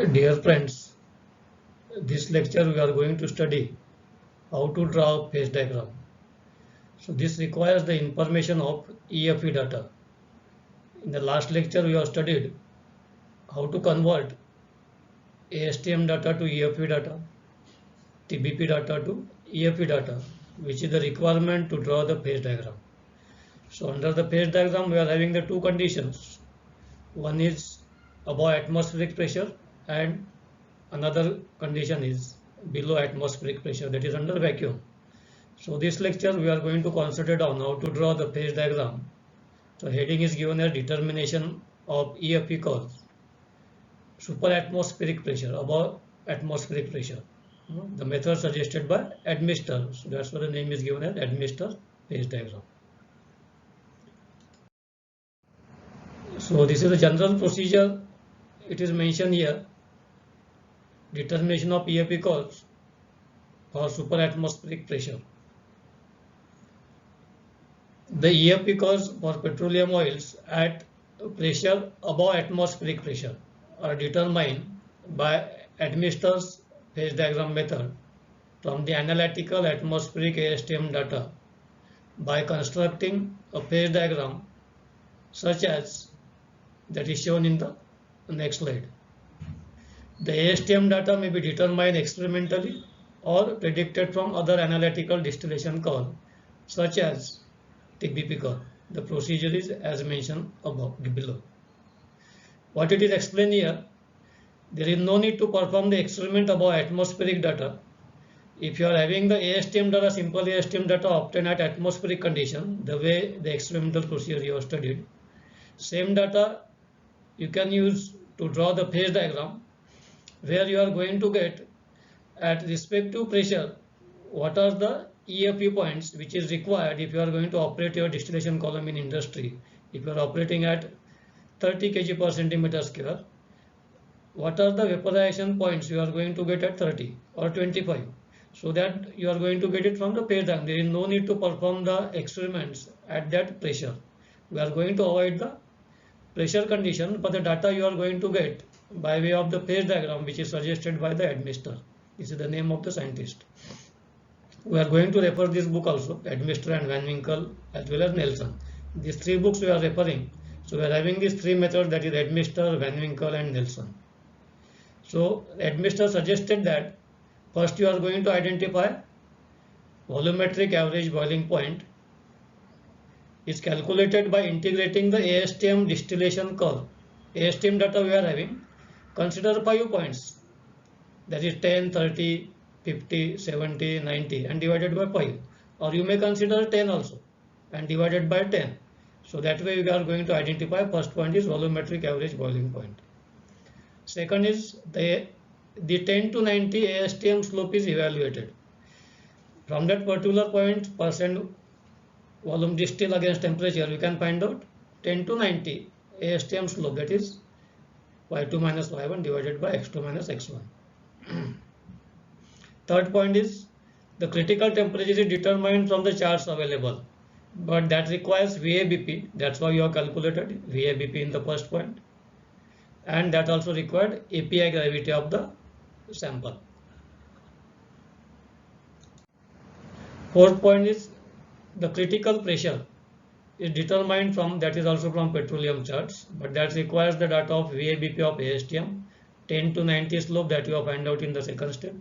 Dear friends, this lecture we are going to study how to draw a phase diagram. So this requires the information of EFE data. In the last lecture we have studied how to convert ASTM data to EFE data, TBP data to EFE data, which is the requirement to draw the phase diagram. So under the phase diagram we are having the two conditions. One is above atmospheric pressure and another condition is below atmospheric pressure, that is under vacuum. So this lecture we are going to concentrate on how to draw the phase diagram. So heading is given as determination of EFE curve, super atmospheric pressure, above atmospheric pressure. The method suggested by Admister. So that's why the name is given as Admister phase diagram. So this is the general procedure. It is mentioned here. Determination of EFE curves for super atmospheric pressure. The EFE curves for petroleum oils at pressure above atmospheric pressure are determined by Admister's phase diagram method from the analytical atmospheric ASTM data by constructing a phase diagram such as that is shown in the next slide. The ASTM data may be determined experimentally or predicted from other analytical distillation curve such as TBP curve. The procedure is as mentioned above below. What it is explained here, there is no need to perform the experiment above atmospheric data. If you are having the ASTM data, simple ASTM data obtained at atmospheric condition, the way the experimental procedure you have studied, same data you can use to draw the phase diagram where you are going to get at respective pressure what are the EFE points which is required if you are going to operate your distillation column in industry. If you are operating at 30 kg per centimeter square, what are the vaporization points you are going to get at 30 or 25, so that you are going to get it from the phase diagram. There is no need to perform the experiments at that pressure. We are going to avoid the pressure condition, but the data you are going to get by way of the phase diagram which is suggested by the Admister. This is the name of the scientist. We are going to refer this book also, Admister and Van Winkle as well as Nelson. These three books we are referring. So we are having these three methods, that is Admister, Van Winkle and Nelson. So Admister suggested that first you are going to identify volumetric average boiling point is calculated by integrating the ASTM distillation curve. ASTM data we are having. Consider 5 points, that is 10, 30, 50, 70, 90 and divided by 5, or you may consider 10 also and divided by 10. So that way we are going to identify first point is volumetric average boiling point. Second is the 10 to 90 ASTM slope is evaluated. From that particular point percent volume distill against temperature, we can find out 10 to 90 ASTM slope, that is y2 minus y1 divided by x2 minus x1. Third point is the critical temperature is determined from the charts available, but that requires VABP. That's why you have calculated VABP in the first point, and that also required API gravity of the sample. Fourth point is the critical pressure is determined from, that is also from petroleum charts, but that requires the data of VABP of ASTM, 10 to 90 slope that you have find out in the second step,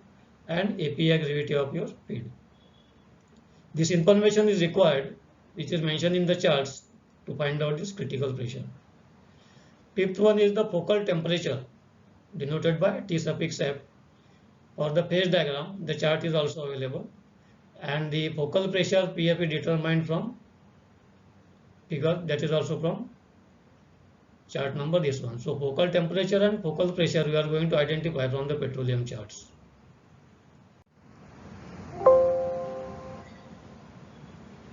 and API gravity of your feed. This information is required which is mentioned in the charts to find out this critical pressure. Fifth one is the focal temperature denoted by T suffix F. For the phase diagram the chart is also available, and the focal pressure PFE determined from figure, that is also from chart number this one. So focal temperature and focal pressure we are going to identify from the petroleum charts.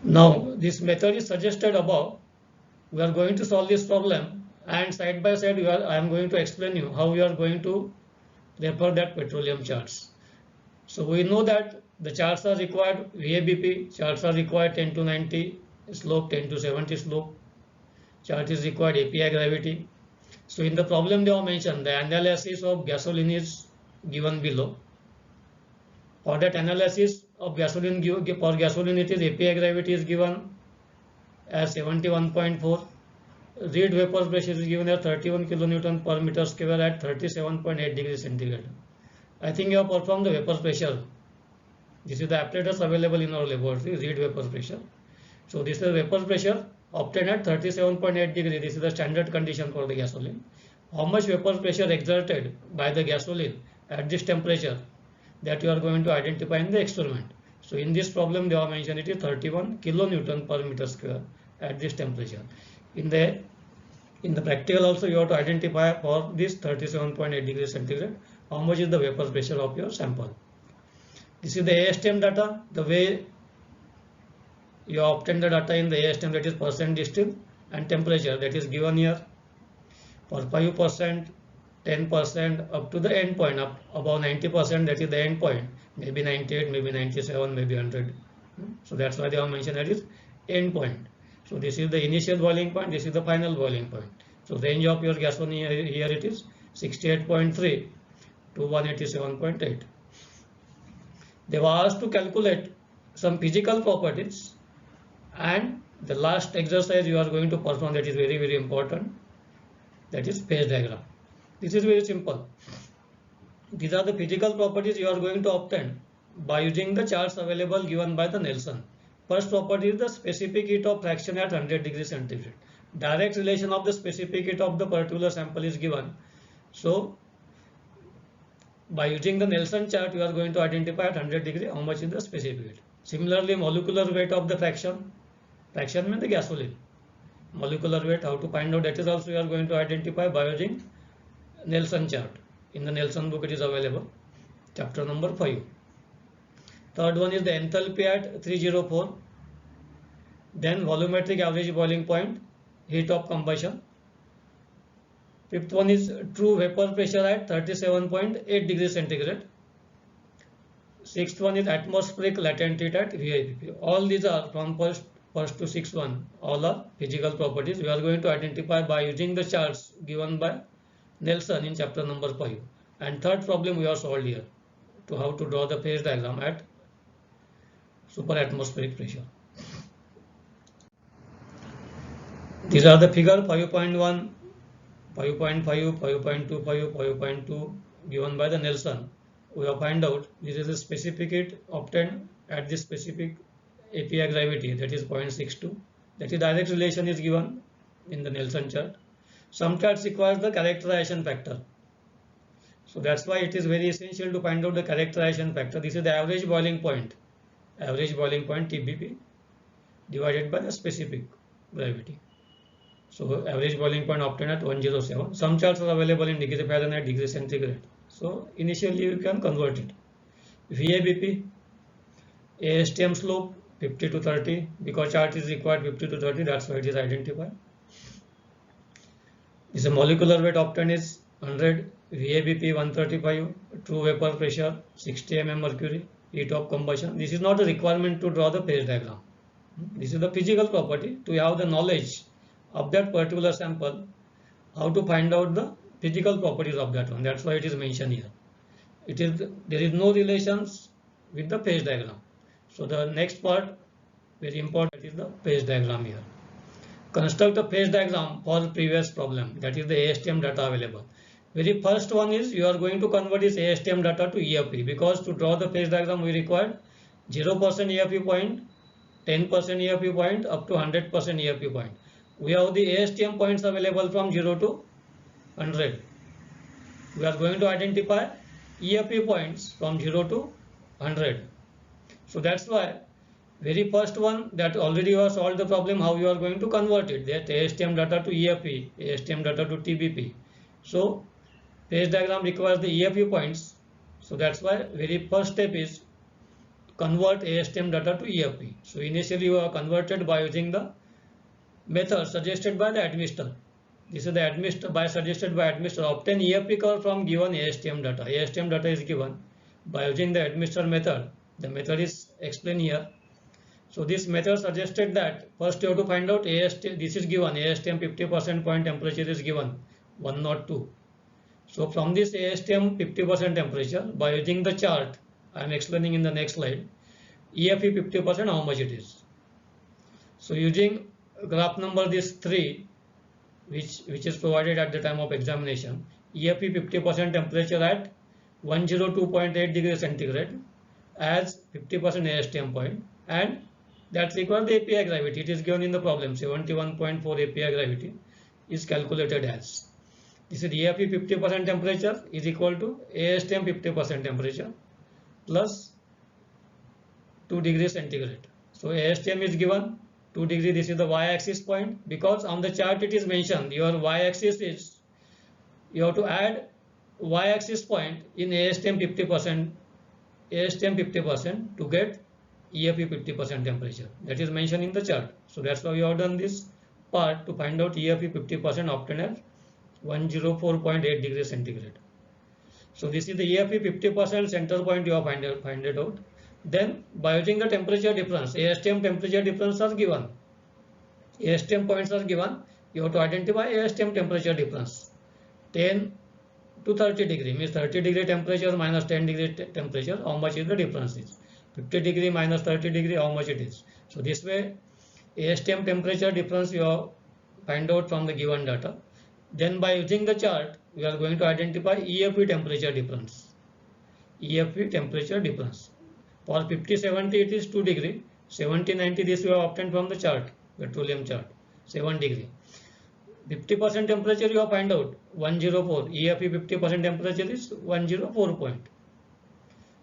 Now this method is suggested above. We are going to solve this problem, and side by side I am going to explain you how we are going to refer that petroleum charts. So we know that the charts are required, VABP charts are required 10 to 90 slope, 10 to 70 slope. Chart is required API gravity. So in the problem they have mentioned the analysis of gasoline is given below. For that analysis of gasoline, for gasoline it is API gravity is given as 71.4. Reid vapor pressure is given as 31 kilonewton per meter square at 37.8 degrees centigrade. I think you have performed the vapor pressure. This is the apparatus available in our laboratory, Reid vapor pressure. So this is vapor pressure obtained at 37.8 degree. This is the standard condition for the gasoline. How much vapor pressure exerted by the gasoline at this temperature, that you are going to identify in the experiment. So in this problem they have mentioned it is 31 kilonewton per meter square at this temperature. In the practical also you have to identify for this 37.8 degrees centigrade how much is the vapor pressure of your sample. This is the ASTM data. The way you obtain the data in the ASTM, that is percent distilled, and temperature, that is given here for 5%, 10% up to the end point, up above 90%, that is the end point, maybe 98, maybe 97, maybe 100. So that's why they have mentioned that is end point. So this is the initial boiling point, this is the final boiling point. So range of your gasoline here it is 68.3 to 187.8. They were asked to calculate some physical properties, and the last exercise you are going to perform, that is very, very important, that is phase diagram. This is very simple. These are the physical properties you are going to obtain by using the charts available given by the Nelson. First property is the specific heat of fraction at 100 degrees centigrade. Direct relation of the specific heat of the particular sample is given. So by using the Nelson chart, you are going to identify at 100 degree how much is the specific heat. Similarly, molecular weight of the fraction means the gasoline. Molecular weight, how to find out, that is also you are going to identify by using Nelson chart. In the Nelson book it is available, chapter number 5. Third one is the enthalpy at 304. Then volumetric average boiling point, heat of combustion. Fifth one is true vapor pressure at 37.8 degrees centigrade. Sixth one is atmospheric latent heat at VABP. All these are from first to sixth one, all are physical properties we are going to identify by using the charts given by Nelson in chapter number 5. And third problem we have solved here, to how to draw the phase diagram at super atmospheric pressure. These are the figure 5.1, 5.5, 5.25, 5.2 given by the Nelson. We have find out this is the specific heat obtained at this specific API gravity, that is 0.62. That is direct relation is given in the Nelson chart. Some charts requires the characterization factor. So that's why it is very essential to find out the characterization factor. This is the average boiling point TBP divided by the specific gravity. So average boiling point obtained at 107. Some charts are available in degree Fahrenheit, degree centigrade. So initially you can convert it. VABP, ASTM slope 50 to 30, because chart is required 50 to 30, that's why it is identified. This molecular weight obtained is 100, VABP 135, true vapor pressure 60 mm mercury, heat of combustion. This is not a requirement to draw the phase diagram. This is the physical property, to have the knowledge of that particular sample, how to find out the physical properties of that one. That's why it is mentioned here. There is no relations with the phase diagram. So the next part, very important, is the phase diagram here. Construct a phase diagram for the previous problem, that is the ASTM data available. Very first one is you are going to convert this ASTM data to EFP, because to draw the phase diagram we require 0% EFP point, 10% EFP point, up to 100% EFP point. We have the ASTM points available from 0 to 100. We are going to identify EFP points from 0 to 100. So that's why very first one, that already you have solved the problem how you are going to convert it, that ASTM data to EFP, ASTM data to TBP. So phase diagram requires the EFP points. So that's why very first step is convert ASTM data to EFP. So initially you are converted by using the method suggested by the admister. This is the suggested by admister. Obtain EFP curve from given ASTM data. ASTM data is given by using the admister method. The method is explained here. So this method suggested that first you have to find out ASTM. This is given ASTM 50% point temperature is given 102. So from this ASTM 50% temperature, by using the chart I am explaining in the next slide, EFE 50% how much it is. So using graph number this 3, which is provided at the time of examination, EFE 50% temperature at 102.8 degrees centigrade as 50% ASTM point, and that's equal to API gravity. It is given in the problem, 71.4 API gravity is calculated as. This is EFE 50% temperature is equal to ASTM 50% temperature plus 2 degrees centigrade. So ASTM is given 2 degree. This is the y-axis point, because on the chart it is mentioned your y-axis is, you have to add y-axis point in ASTM 50% to get EFE 50% temperature. That is mentioned in the chart. So that's why we have done this part to find out EFE 50% obtained at 104.8 degrees centigrade. So this is the EFE 50% center point you have find it out. Then by using the temperature difference, ASTM temperature difference are given. ASTM points are given. You have to identify ASTM temperature difference. 10 to 30 degree means 30 degree temperature minus 10 degree temperature. How much is the difference is? 50 degree minus 30 degree. How much it is? So this way, ASTM temperature difference you have find out from the given data. Then by using the chart, we are going to identify EFE temperature difference. EFE temperature difference. For 50-70 it is 2 degree. 70-90 this we have obtained from the chart, petroleum chart, 7 degree. 50% temperature you have find out 104. EFE 50% temperature is 104 point.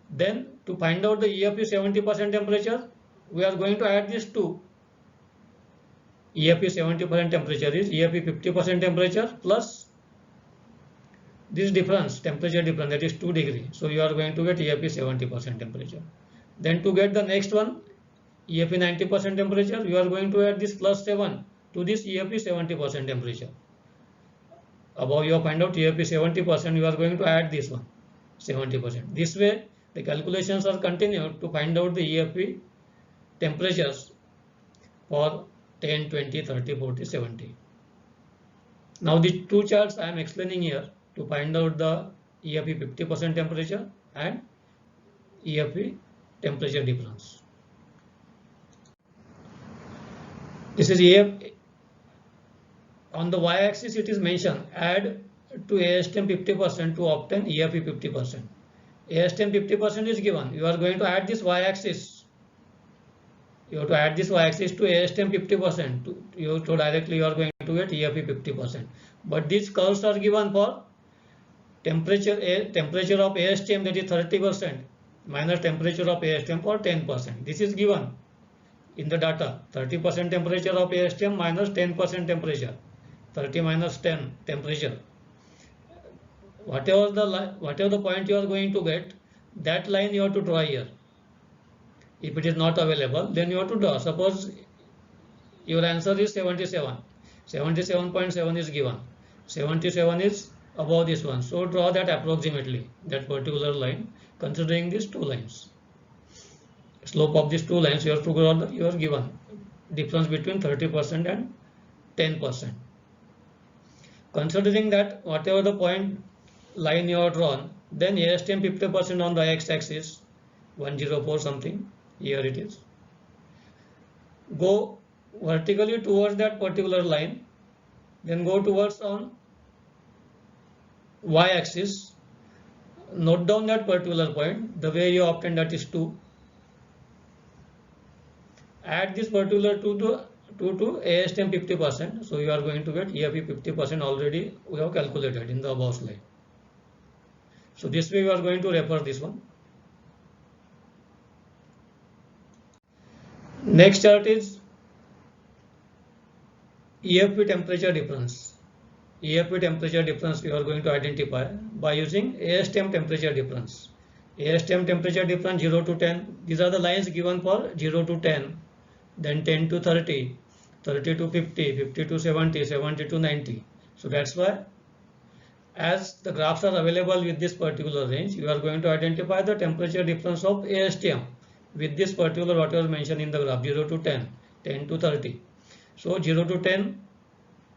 Then to find out the EFE 70% temperature, we are going to add these two. EFE 70% temperature is EFE 50% temperature plus this difference, temperature difference, that is 2 degree. So you are going to get EFE 70% temperature. Then to get the next one, EFE 90% temperature, you are going to add this plus 7 to this EFE 70% temperature. Above you find out EFE 70%, you are going to add this one, 70%. This way the calculations are continued to find out the EFE temperatures for 10, 20, 30, 40, 70. Now the two charts I am explaining here to find out the EFE 50% temperature and EFE temperature difference. This is EFE. On the y-axis it is mentioned add to ASTM 50% to obtain EFE 50%. ASTM 50% is given. You are going to add this y-axis. You have to add this y-axis to ASTM 50%. So directly you are going to get EFE 50%. But these curves are given for temperature of ASTM, that is 30%, minus temperature of ASTM for 10%. This is given in the data. 30% temperature of ASTM minus 10% temperature. 30 minus 10 temperature. Whatever the point you are going to get, that line you have to draw here. If it is not available, then you have to draw. Suppose your answer is 77. 77.7 is given. 77 is above this one. So draw that approximately, that particular line, considering these two lines. Slope of these two lines you have to draw your given difference between 30% and 10%. Considering that whatever the point line you have drawn, then ASTM 50% on the x-axis, 104 something, here it is. Go vertically towards that particular line, then go towards on y-axis, note down that particular point, the way you obtain that is 2. Add this particular 2 to ASTM 50%, so you are going to get EFE 50% already we have calculated in the above slide. So this way you are going to refer this one. Next chart is EFE temperature difference. EFE temperature difference you are going to identify by using ASTM temperature difference. ASTM temperature difference 0 to 10. These are the lines given for 0 to 10, then 10 to 30, 30 to 50, 50 to 70, 70 to 90. So that's why, as the graphs are available with this particular range, you are going to identify the temperature difference of ASTM with this particular what was mentioned in the graph, 0 to 10, 10 to 30. So 0 to 10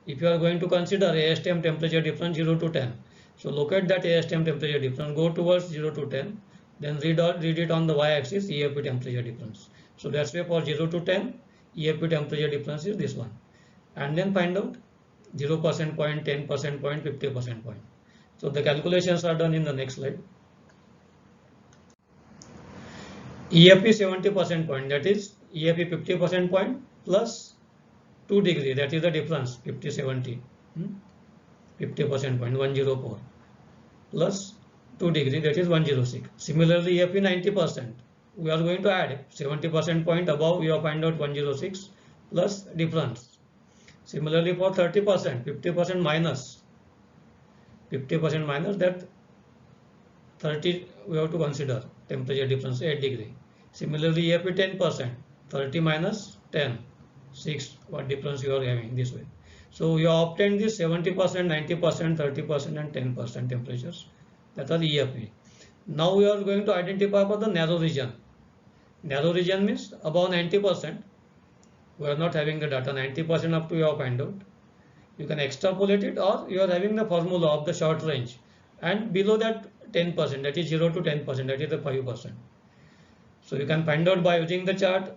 if you are going to consider ASTM temperature difference 0 to 10, so locate that ASTM temperature difference, go towards 0 to 10, then read it on the y-axis EFP temperature difference. So that's why for 0 to 10, EFP temperature difference is this one. And then find out 0% point, 10% point, 50% point. So the calculations are done in the next slide. EFP 70% point, that is EFP 50% point plus 2 degree, that is the difference, 50-70, 50% point, 104, plus 2 degree, that is 106. Similarly, EFP 90%, we are going to add 70% point above, we have find out 106 plus difference. Similarly, for 30%, 50% minus, 50% minus that 30, we have to consider temperature difference 8 degree. Similarly, EFP 10%, 30 minus 10, 6, what difference you are having this way. So you have obtained this 70%, 90%, 30% and 10% temperatures, that are EFP. Now we are going to identify for the narrow region. Narrow region means above 90%. We are not having the data, 90% up to you have find out. You can extrapolate it, or you are having the formula of the short range, and below that 10%, that is 0 to 10%, that is the 5%. So you can find out by using the chart,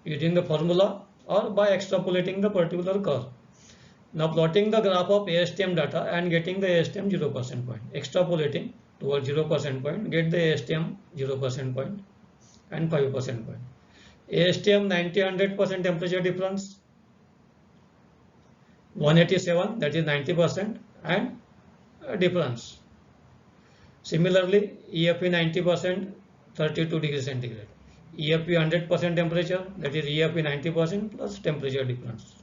using the formula, or by extrapolating the particular curve. Now plotting the graph of ASTM data and getting the ASTM 0% point. Extrapolating towards 0% point, get the ASTM 0% point and 5% point. ASTM 90-100% temperature difference, 187, that is 90%, and difference. Similarly, EFP 90%, 32 degrees centigrade. EFP 100% temperature, that is EFP 90% plus temperature difference.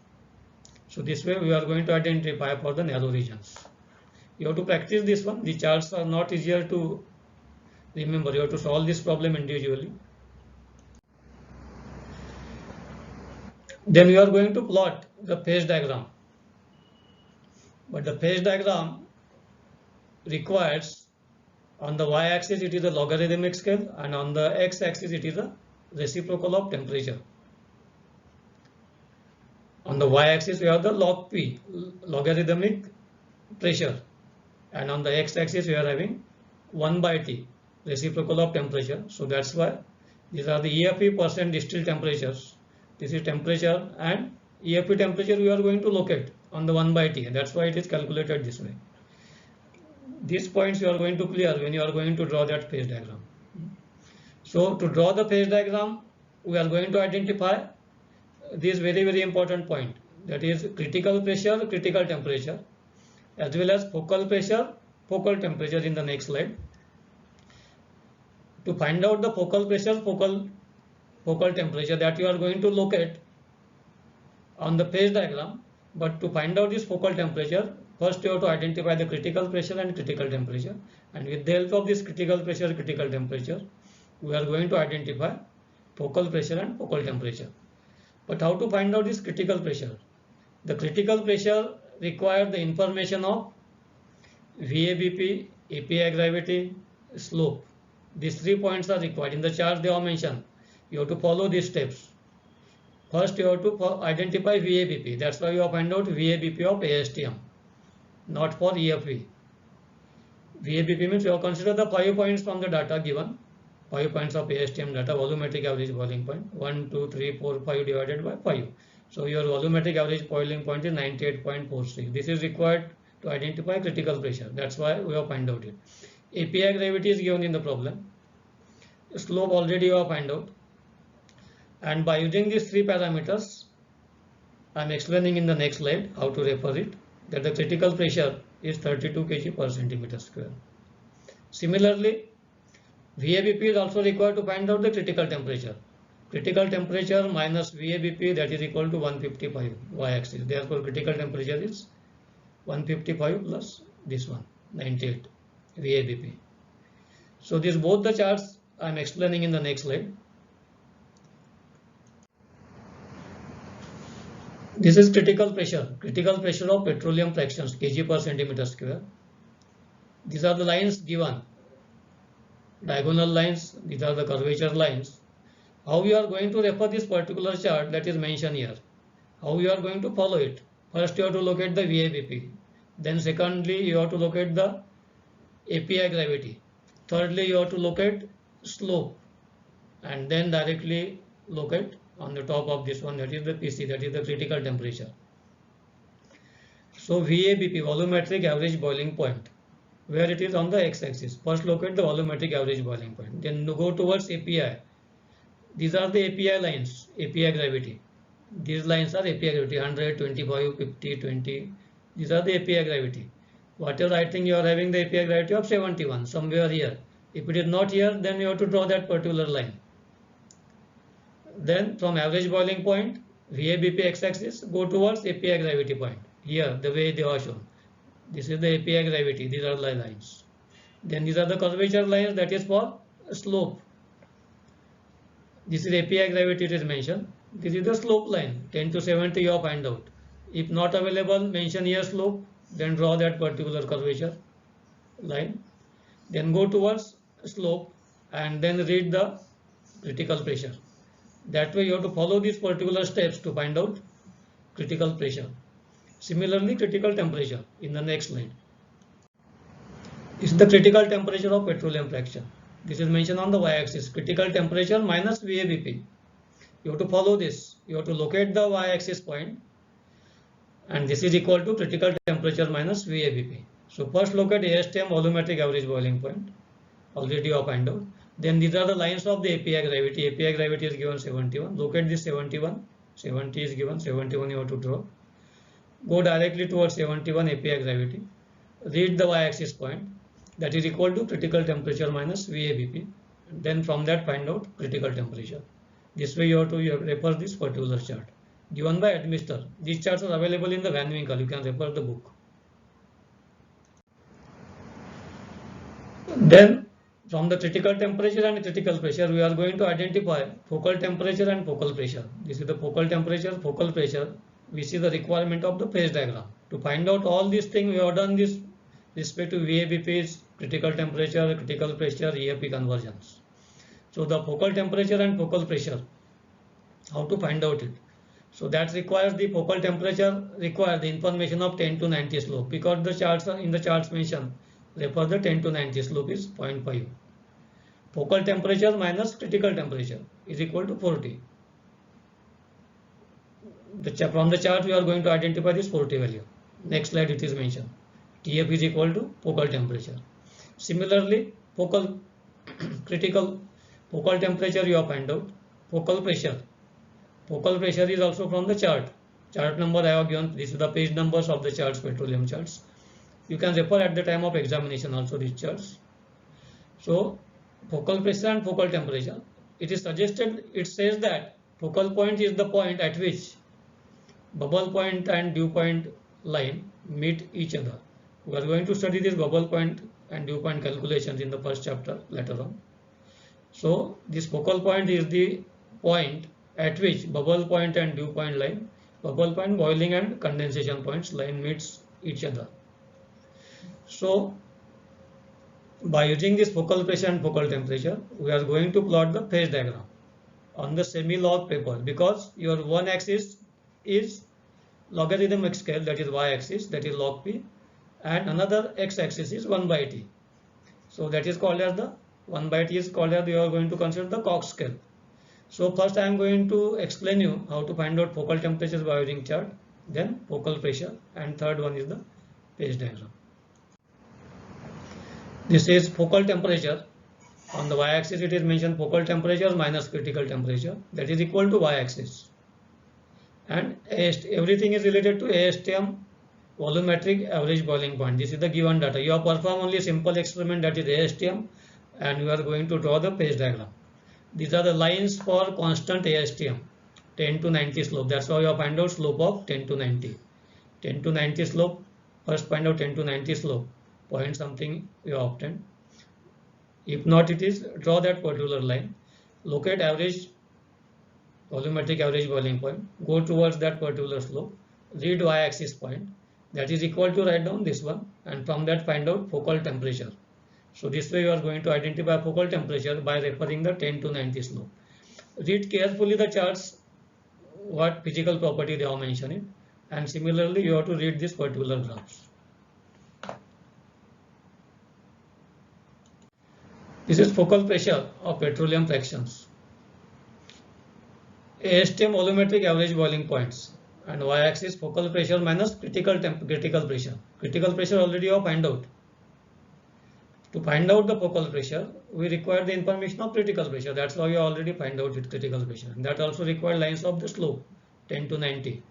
So this way we are going to identify for the narrow regions. You have to practice this one. The charts are not easier to remember. You have to solve this problem individually. Then we are going to plot the phase diagram. But the phase diagram requires, on the y-axis it is a logarithmic scale, and on the x-axis it is a reciprocal of temperature. On the y-axis we have the log P, logarithmic pressure, and on the x-axis we are having 1 by T, reciprocal of temperature. So that's why these are the EFP percent distilled temperatures. This is temperature, and EFP temperature we are going to locate on the 1 by T, and that's why it is calculated this way. These points you are going to clear when you are going to draw that phase diagram. So to draw the phase diagram, we are going to identify this very important point, that is critical pressure, critical temperature, as well as focal pressure, focal temperature in the next slide. To find out the focal pressure, focal temperature, that you are going to locate on the phase diagram. But to find out this focal temperature, first you have to identify the critical pressure and critical temperature, and with the help of this critical pressure, critical temperature, we are going to identify focal pressure and focal temperature. But how to find out this critical pressure? The critical pressure requires the information of VABP, API gravity, slope. These 3 points are required. In the chart they are mentioned. You have to follow these steps. First you have to identify VABP. That's why you have find out VABP of ASTM, not for EFP. VABP means you have considered the 5 points from the data given. 5 points of ASTM data, volumetric average boiling point, 1, 2, 3, 4, 5 divided by 5. So your volumetric average boiling point is 98.46. This is required to identify critical pressure. That's why we have find out it. API gravity is given in the problem. Slope already you have find out. And by using these 3 parameters, I am explaining in the next slide how to refer it, that the critical pressure is 32 kg per centimeter square. Similarly, VABP is also required to find out the critical temperature. Critical temperature minus VABP, that is equal to 155 y-axis. Therefore, critical temperature is 155 plus this one, 98 VABP. So these both the charts I am explaining in the next slide. This is critical pressure of petroleum fractions, kg per centimeter square. These are the lines given, diagonal lines, these are the curvature lines. How we are going to refer this particular chart, that is mentioned here. How we are going to follow it. First you have to locate the VABP. Then secondly you have to locate the API gravity. Thirdly you have to locate slope, and then directly locate on the top of this one, that is the PC, that is the critical temperature. So VABP, volumetric average boiling point, where it is on the x-axis. First locate the volumetric average boiling point, then go towards API. These are the API lines, API gravity. These lines are API gravity, 100, 25, 50, 20. These are the API gravity. What you're writing, you are having the API gravity of 71, somewhere here. If it is not here, then you have to draw that particular line. Then from average boiling point, VABP x-axis, go towards API gravity point. Here, the way they are shown. This is the API gravity, these are the lines. Then these are the curvature lines, that is for slope. This is API gravity, it is mentioned. This is the slope line, 10 to 70 you find out. If not available, mention here slope, then draw that particular curvature line. Then go towards slope and then read the critical pressure. That way you have to follow these particular steps to find out critical pressure. Similarly, critical temperature in the next slide. This is the critical temperature of petroleum fracture. This is mentioned on the y-axis, critical temperature minus VABP. You have to follow this. You have to locate the y-axis point, and this is equal to critical temperature minus VABP. So first locate ASTM, volumetric average boiling point. Already you have found out. Then these are the lines of the API gravity. API gravity is given 71. Locate this 71. 70 is given. 71 you have to draw. Go directly towards 71 API gravity. Read the y-axis point. That is equal to critical temperature minus VABP. Then from that find out critical temperature. This way you have to refer this particular chart. Given by administrator. These charts are available in the Van Winkle. You can refer the book. Then from the critical temperature and critical pressure, we are going to identify focal temperature and focal pressure. This is the focal temperature, focal pressure. We see the requirement of the phase diagram. To find out all these things, we have done this respect to VABPs, critical temperature, critical pressure, EFP conversions. So the focal temperature and focal pressure, how to find out it? So that requires the focal temperature, requires the information of 10 to 90 slope, because the charts are in the charts mentioned. Refer the 10 to 90 slope is 0.5. Focal temperature minus critical temperature is equal to 40. From the chart we are going to identify this 40 value. Next slide it is mentioned. TF is equal to focal temperature. Similarly, focal critical focal temperature you have find out. Focal pressure. Focal pressure is also from the chart. Chart number I have given. This is the page numbers of the charts, petroleum charts. You can refer at the time of examination also these charts. So focal pressure and focal temperature. It is suggested, it says that focal point is the point at which bubble point and dew point line meet each other. We are going to study this bubble point and dew point calculations in the first chapter later on. So this focal point is the point at which bubble point and dew point line, bubble point, boiling and condensation points line meets each other. So by using this focal pressure and focal temperature, we are going to plot the phase diagram on the semi-log paper, because your one axis is logarithmic scale, that is y-axis, that is log p, and another x-axis is 1 by t. So that is called as the 1 by t is called as, you are going to consider the Cox scale. So first I am going to explain you how to find out focal temperatures by using chart, then focal pressure, and third one is the phase diagram. This is focal temperature. On the y-axis it is mentioned focal temperature minus critical temperature, that is equal to y-axis. And everything is related to ASTM, volumetric average boiling point. This is the given data. You have performed only simple experiment, that is ASTM, and you are going to draw the phase diagram. These are the lines for constant ASTM, 10 to 90 slope. That's why you have find out slope of 10 to 90. 10 to 90 slope, first find out 10 to 90 slope. Point something you have obtained. If not, it is draw that particular line. Locate average volumetric average boiling point. Go towards that particular slope. Read y-axis point. That is equal to, write down this one, and from that find out focal temperature. So this way you are going to identify focal temperature by referring the 10 to 90 slope. Read carefully the charts, what physical property they are mentioning. And similarly, you have to read this particular graphs. This is focal pressure of petroleum fractions. ASTM volumetric average boiling points, and y-axis focal pressure minus critical pressure. Critical pressure already you have find out. To find out the focal pressure, we require the information of critical pressure. That's why you already find out its critical pressure. And that also requires lines of the slope 10 to 90.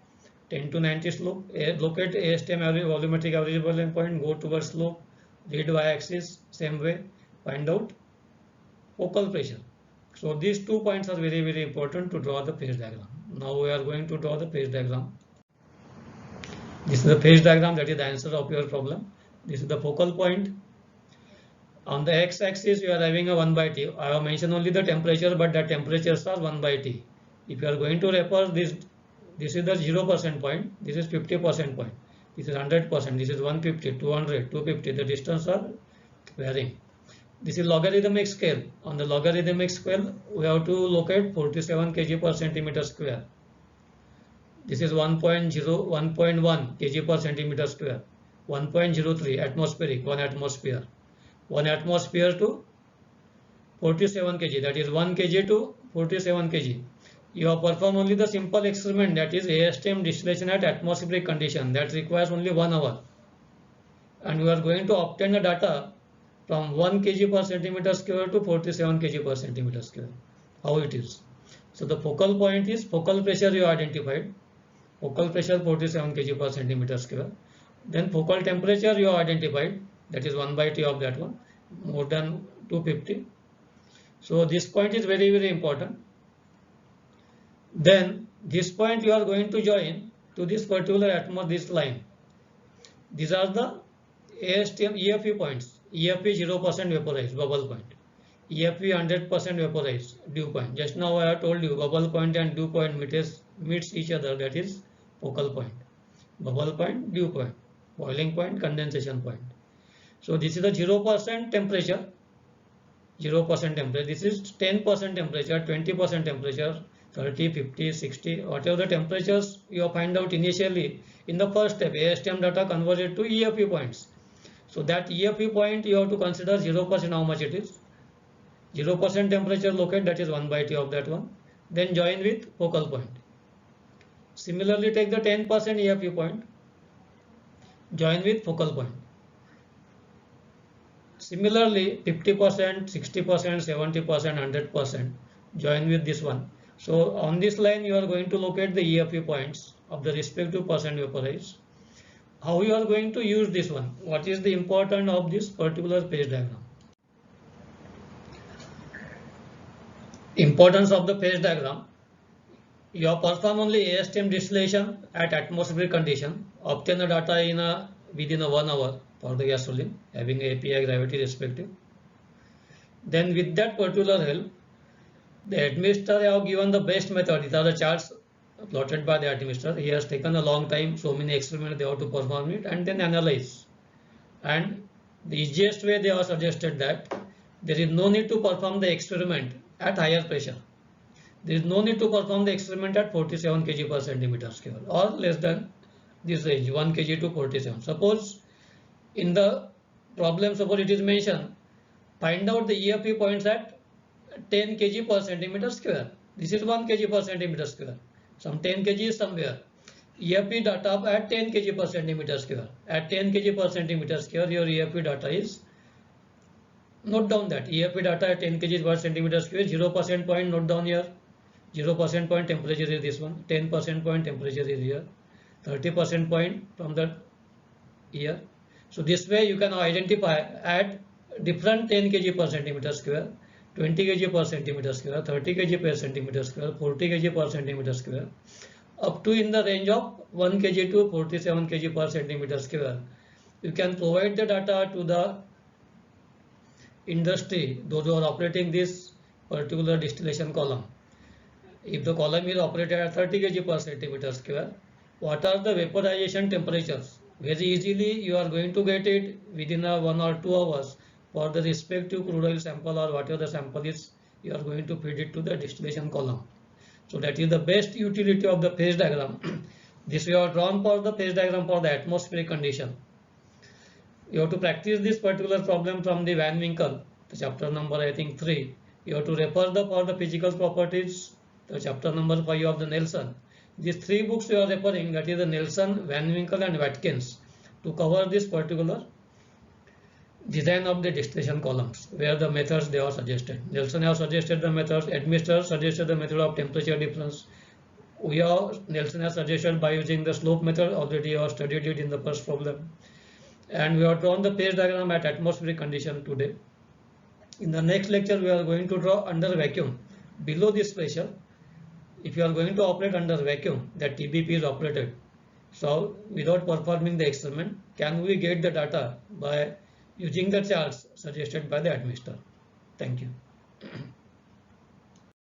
10 to 90 slope, locate ASTM average volumetric average boiling point, go towards slope, read y-axis, same way, find out focal pressure. So these 2 points are very, very important to draw the phase diagram. Now we are going to draw the phase diagram. This is the phase diagram, that is the answer of your problem. This is the focal point. On the x-axis, you are having a 1 by T. I have mentioned only the temperature, but the temperatures are 1 by T. If you are going to refer this is the 0% point, this is 50% point, this is 100%, this is 150, 200, 250, the distance are varying. This is logarithmic scale. On the logarithmic scale, we have to locate 47 kg per centimeter square. This is 1.1 kg per centimeter square. 1.03 atmospheric, 1 atmosphere. 1 atmosphere to 47 kg, that is 1 kg to 47 kg. You have performed only the simple experiment, that is ASTM distillation at atmospheric condition, that requires only 1 hour. And we are going to obtain the data from 1 kg per centimeter square to 47 kg per centimeter square. How it is? So the focal point is focal pressure you identified. Focal pressure 47 kg per centimeter square. Then focal temperature you identified, that is 1 by T of that one, more than 250. So this point is very, very important. Then this point you are going to join to this particular this line. These are the ASTM EFE points. EFE 0% vaporized, bubble point. EFE 100% vaporized, dew point. Just now I have told you bubble point and dew point meets each other, that is focal point. Bubble point, dew point, boiling point, condensation point. So this is the 0% temperature. 0% temperature. This is 10% temperature, 20% temperature, 30, 50, 60, whatever the temperatures you find out initially in the first step, ASTM data converted to EFE points. So that EFE point you have to consider 0%, how much it is. 0% temperature locate, that is 1 by T of that one. Then join with focal point. Similarly, take the 10% EFE point, join with focal point. Similarly, 50%, 60%, 70%, 100%, join with this one. So on this line, you are going to locate the EFE points of the respective percent vaporized. How you are going to use this one? What is the importance of this particular phase diagram? Importance of the phase diagram. You have performed only ASTM distillation at atmospheric condition, obtain the data within 1 hour for the gasoline, having API gravity respective. Then with that particular help, the administrator have given the best method. These are the charts plotted by the administrator. He has taken a long time, so many experiments they have to perform it and then analyze. And the easiest way they have suggested that there is no need to perform the experiment at higher pressure. There is no need to perform the experiment at 47 kg per centimeter square or less than this range, 1 kg to 47. Suppose in the problem, suppose it is mentioned, find out the EFE points at 10 kg per centimeter square. This is 1 kg per centimeter square. Some 10 kg is somewhere. EFE data at 10 kg per centimeter square. At 10 kg per centimeter square, your EFE data is, note down that EFE data at 10 kg per centimeter square, 0% point, note down here. 0% point temperature is this one, 10% point temperature is here, 30% point from the here. So this way you can identify at different 10 kg per centimeter square, 20 kg per centimeter square, 30 kg per centimeter square, 40 kg per centimeter square, up to in the range of 1 kg to 47 kg per centimeter square. You can provide the data to the industry, those who are operating this particular distillation column. If the column is operated at 30 kg per centimeter square, what are the vaporization temperatures? Very easily you are going to get it within 1 or 2 hours for the respective crude oil sample or whatever the sample is, you are going to feed it to the distillation column. So that is the best utility of the phase diagram. This we have drawn for the phase diagram for the atmospheric condition. You have to practice this particular problem from the Van Winkle, the chapter number I think 3. You have to refer for the physical properties, the chapter number 5 of the Nelson. These 3 books you are referring, that is the Nelson, Van Winkle and Watkins, to cover this particular design of the distillation columns, where the methods they are suggested. Nelson has suggested the methods, Edmiston suggested the method of temperature difference. Nelson has suggested by using the slope method, already you have studied it in the first problem. And we have drawn the phase diagram at atmospheric condition today. In the next lecture, we are going to draw under vacuum, below this pressure. If you are going to operate under vacuum, that TBP is operated. So without performing the experiment, can we get the data by using the charts suggested by the Edmiston? Thank you.